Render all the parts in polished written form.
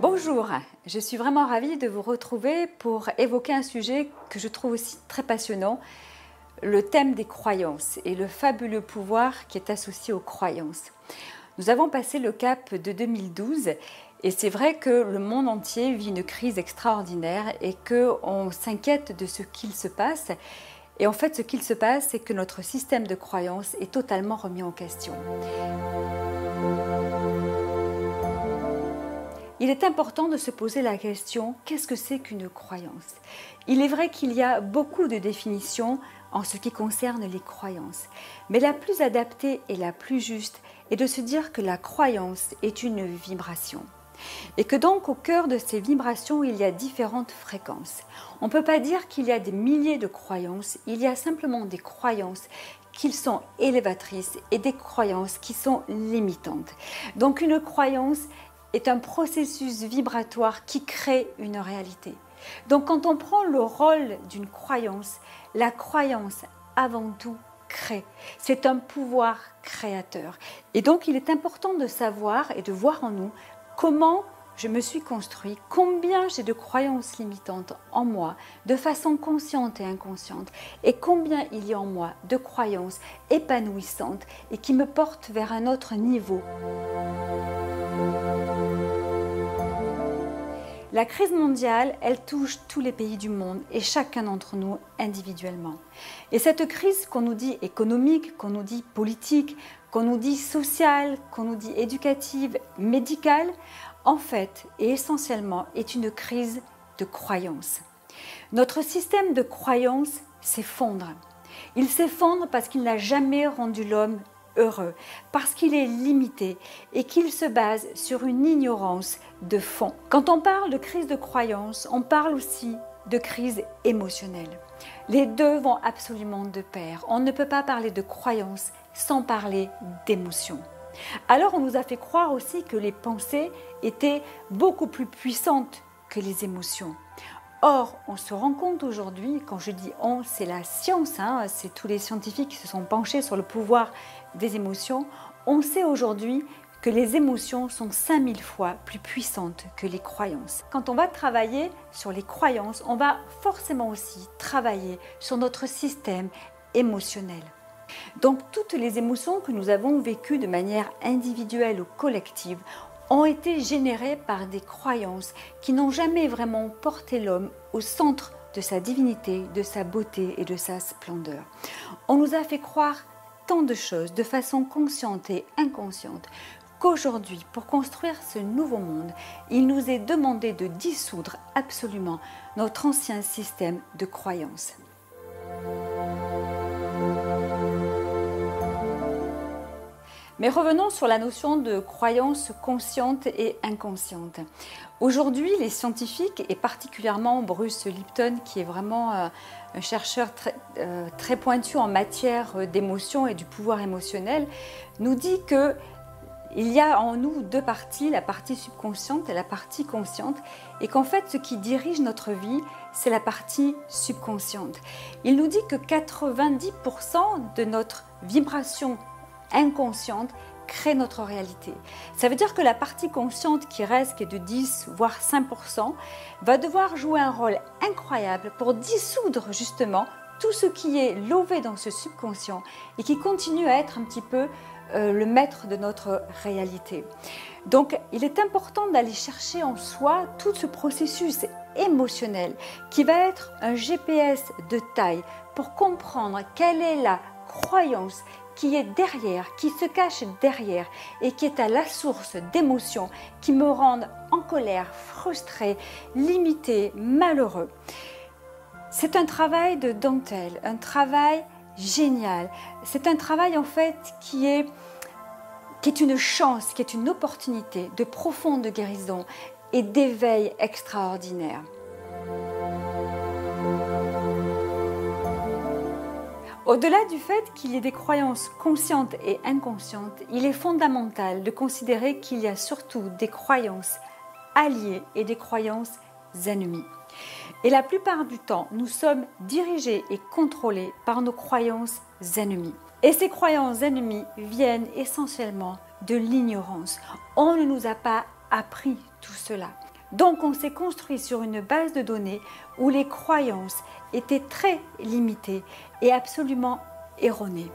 Bonjour, je suis vraiment ravie de vous retrouver pour évoquer un sujet que je trouve aussi très passionnant, le thème des croyances et le fabuleux pouvoir qui est associé aux croyances. Nous avons passé le cap de 2012 et c'est vrai que le monde entier vit une crise extraordinaire et qu'on s'inquiète de ce qu'il se passe. Et en fait, ce qu'il se passe, c'est que notre système de croyances est totalement remis en question. Il est important de se poser la question, qu'est-ce que c'est qu'une croyance? Il est vrai qu'il y a beaucoup de définitions en ce qui concerne les croyances, mais la plus adaptée et la plus juste est de se dire que la croyance est une vibration. Et que donc au cœur de ces vibrations, il y a différentes fréquences. On ne peut pas dire qu'il y a des milliers de croyances, il y a simplement des croyances qui sont élévatrices et des croyances qui sont limitantes. Donc une croyance est un processus vibratoire qui crée une réalité. Donc quand on prend le rôle d'une croyance, la croyance avant tout crée. C'est un pouvoir créateur. Et donc il est important de savoir et de voir en nous comment je me suis construit, combien j'ai de croyances limitantes en moi, de façon consciente et inconsciente, et combien il y a en moi de croyances épanouissantes et qui me portent vers un autre niveau. La crise mondiale, elle touche tous les pays du monde et chacun d'entre nous individuellement. Et cette crise qu'on nous dit économique, qu'on nous dit politique, qu'on nous dit sociale, qu'on nous dit éducative, médicale, en fait et essentiellement est une crise de croyance. Notre système de croyance s'effondre. Il s'effondre parce qu'il n'a jamais rendu l'homme heureux, parce qu'il est limité et qu'il se base sur une ignorance de fond. Quand on parle de crise de croyance, on parle aussi de crise émotionnelle. Les deux vont absolument de pair. On ne peut pas parler de croyance sans parler d'émotion. Alors on nous a fait croire aussi que les pensées étaient beaucoup plus puissantes que les émotions. Or, on se rend compte aujourd'hui, quand je dis on, c'est la science, c'est tous les scientifiques qui se sont penchés sur le pouvoir des émotions, on sait aujourd'hui que les émotions sont 5000 fois plus puissantes que les croyances. Quand on va travailler sur les croyances, on va forcément aussi travailler sur notre système émotionnel. Donc toutes les émotions que nous avons vécues de manière individuelle ou collective ont été générées par des croyances qui n'ont jamais vraiment porté l'homme au centre de sa divinité, de sa beauté et de sa splendeur. On nous a fait croire tant de choses de façon consciente et inconsciente qu'aujourd'hui, pour construire ce nouveau monde, il nous est demandé de dissoudre absolument notre ancien système de croyances. Mais revenons sur la notion de croyance consciente et inconsciente. Aujourd'hui, les scientifiques, et particulièrement Bruce Lipton, qui est vraiment un chercheur très pointu en matière d'émotion et du pouvoir émotionnel, nous dit qu'il y a en nous deux parties, la partie subconsciente et la partie consciente, et qu'en fait, ce qui dirige notre vie, c'est la partie subconsciente. Il nous dit que 90% de notre vibration inconsciente crée notre réalité. Ça veut dire que la partie consciente qui reste, qui est de 10 voire 5%, va devoir jouer un rôle incroyable pour dissoudre justement tout ce qui est lové dans ce subconscient et qui continue à être un petit peu le maître de notre réalité. Donc il est important d'aller chercher en soi tout ce processus émotionnel qui va être un GPS de taille pour comprendre quelle est la croyance qui est derrière, qui se cache derrière et qui est à la source d'émotions qui me rendent en colère, frustré, limité, malheureux. C'est un travail de dentelle, un travail génial. C'est un travail en fait qui est une chance, qui est une opportunité de profonde guérison et d'éveil extraordinaire. Au-delà du fait qu'il y ait des croyances conscientes et inconscientes, il est fondamental de considérer qu'il y a surtout des croyances alliées et des croyances ennemies. Et la plupart du temps, nous sommes dirigés et contrôlés par nos croyances ennemies. Et ces croyances ennemies viennent essentiellement de l'ignorance. On ne nous a pas appris tout cela. Donc on s'est construit sur une base de données où les croyances étaient très limitées et absolument erronées.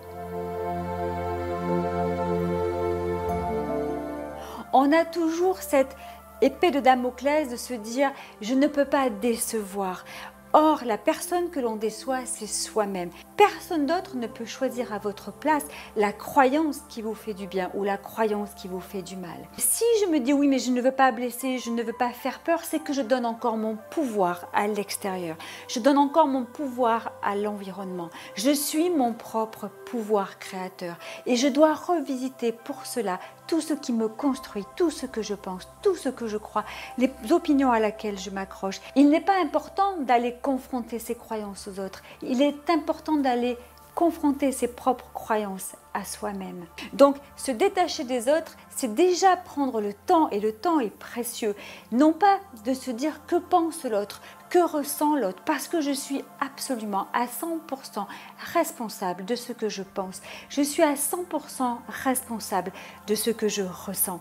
On a toujours cette épée de Damoclès de se dire « je ne peux pas décevoir ». Or, la personne que l'on déçoit, c'est soi-même. Personne d'autre ne peut choisir à votre place la croyance qui vous fait du bien ou la croyance qui vous fait du mal. Si je me dis oui, mais je ne veux pas blesser, je ne veux pas faire peur, c'est que je donne encore mon pouvoir à l'extérieur. Je donne encore mon pouvoir à l'environnement. Je suis mon propre pouvoir créateur et je dois revisiter pour cela tout ce qui me construit, tout ce que je pense, tout ce que je crois, les opinions à laquelle je m'accroche. Il n'est pas important d'aller confronter ses croyances aux autres. Il est important d'aller confronter ses propres croyances à soi-même. Donc, se détacher des autres, c'est déjà prendre le temps, et le temps est précieux. Non pas de se dire que pense l'autre, que ressent l'autre, parce que je suis absolument à 100% responsable de ce que je pense. Je suis à 100% responsable de ce que je ressens.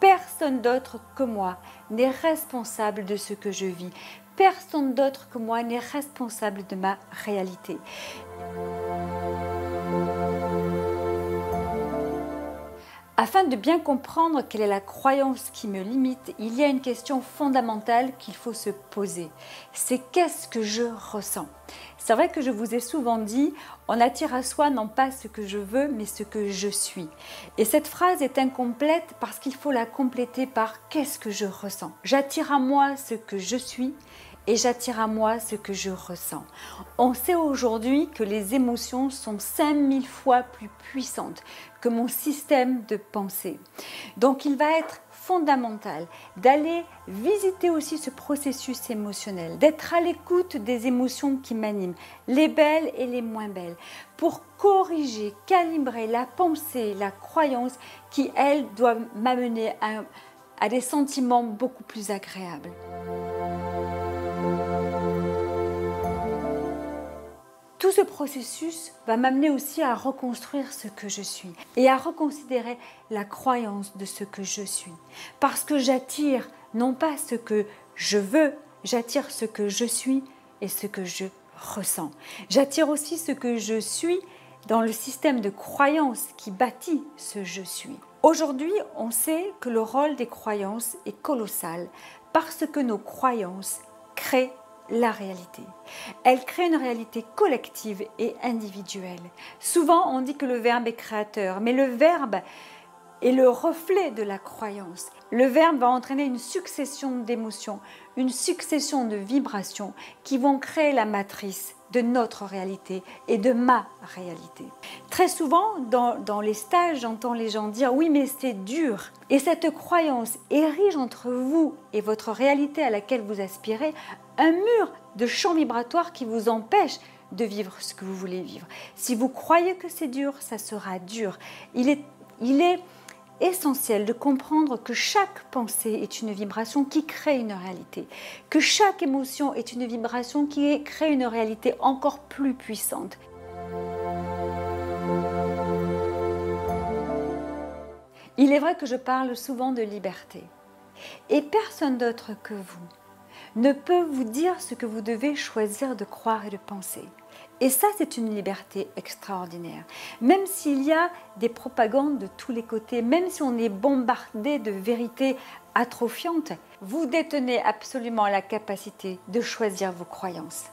Personne d'autre que moi n'est responsable de ce que je vis. Personne d'autre que moi n'est responsable de ma réalité. Afin de bien comprendre quelle est la croyance qui me limite, il y a une question fondamentale qu'il faut se poser. C'est qu'est-ce que je ressens? C'est vrai que je vous ai souvent dit, on attire à soi non pas ce que je veux, mais ce que je suis. Et cette phrase est incomplète parce qu'il faut la compléter par qu'est-ce que je ressens? J'attire à moi ce que je suis et j'attire à moi ce que je ressens. On sait aujourd'hui que les émotions sont 5000 fois plus puissantes que mon système de pensée. Donc il va être fondamental d'aller visiter aussi ce processus émotionnel, d'être à l'écoute des émotions qui m'animent, les belles et les moins belles, pour corriger, calibrer la pensée, la croyance qui, elle, doit m'amener à des sentiments beaucoup plus agréables. Tout ce processus va m'amener aussi à reconstruire ce que je suis et à reconsidérer la croyance de ce que je suis. Parce que j'attire non pas ce que je veux, j'attire ce que je suis et ce que je ressens. J'attire aussi ce que je suis dans le système de croyance qui bâtit ce je suis. Aujourd'hui, on sait que le rôle des croyances est colossal parce que nos croyances créent la réalité. Elle crée une réalité collective et individuelle. Souvent, on dit que le verbe est créateur, mais le verbe est le reflet de la croyance. Le verbe va entraîner une succession d'émotions, une succession de vibrations qui vont créer la matrice de notre réalité et de ma réalité. Très souvent, dans les stages, j'entends les gens dire « oui, mais c'est dur ». Et cette croyance érige entre vous et votre réalité à laquelle vous aspirez un mur de champ vibratoire qui vous empêche de vivre ce que vous voulez vivre. Si vous croyez que c'est dur, ça sera dur. Il est essentiel de comprendre que chaque pensée est une vibration qui crée une réalité, que chaque émotion est une vibration qui crée une réalité encore plus puissante. Il est vrai que je parle souvent de liberté et personne d'autre que vous ne peut vous dire ce que vous devez choisir de croire et de penser. Et ça, c'est une liberté extraordinaire. Même s'il y a des propagandes de tous les côtés, même si on est bombardé de vérités atrophiantes, vous détenez absolument la capacité de choisir vos croyances.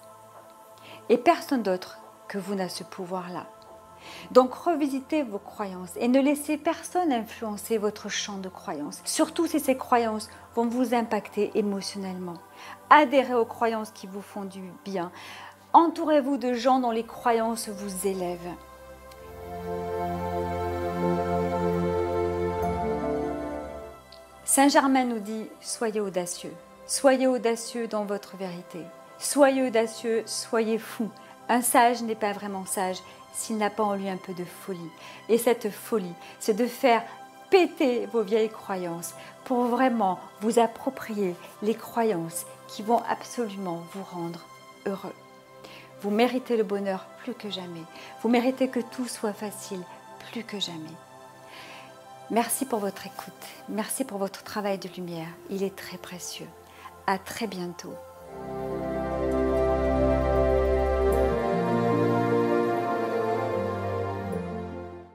Et personne d'autre que vous n'a ce pouvoir-là. Donc revisitez vos croyances et ne laissez personne influencer votre champ de croyances, surtout si ces croyances vont vous impacter émotionnellement. Adhérez aux croyances qui vous font du bien. Entourez-vous de gens dont les croyances vous élèvent. Saint Germain nous dit « Soyez audacieux. Soyez audacieux dans votre vérité. Soyez audacieux, soyez fous. Un sage n'est pas vraiment sage s'il n'a pas en lui un peu de folie. Et cette folie, c'est de faire péter vos vieilles croyances pour vraiment vous approprier les croyances qui vont absolument vous rendre heureux. Vous méritez le bonheur plus que jamais. Vous méritez que tout soit facile plus que jamais. Merci pour votre écoute. Merci pour votre travail de lumière. Il est très précieux. À très bientôt.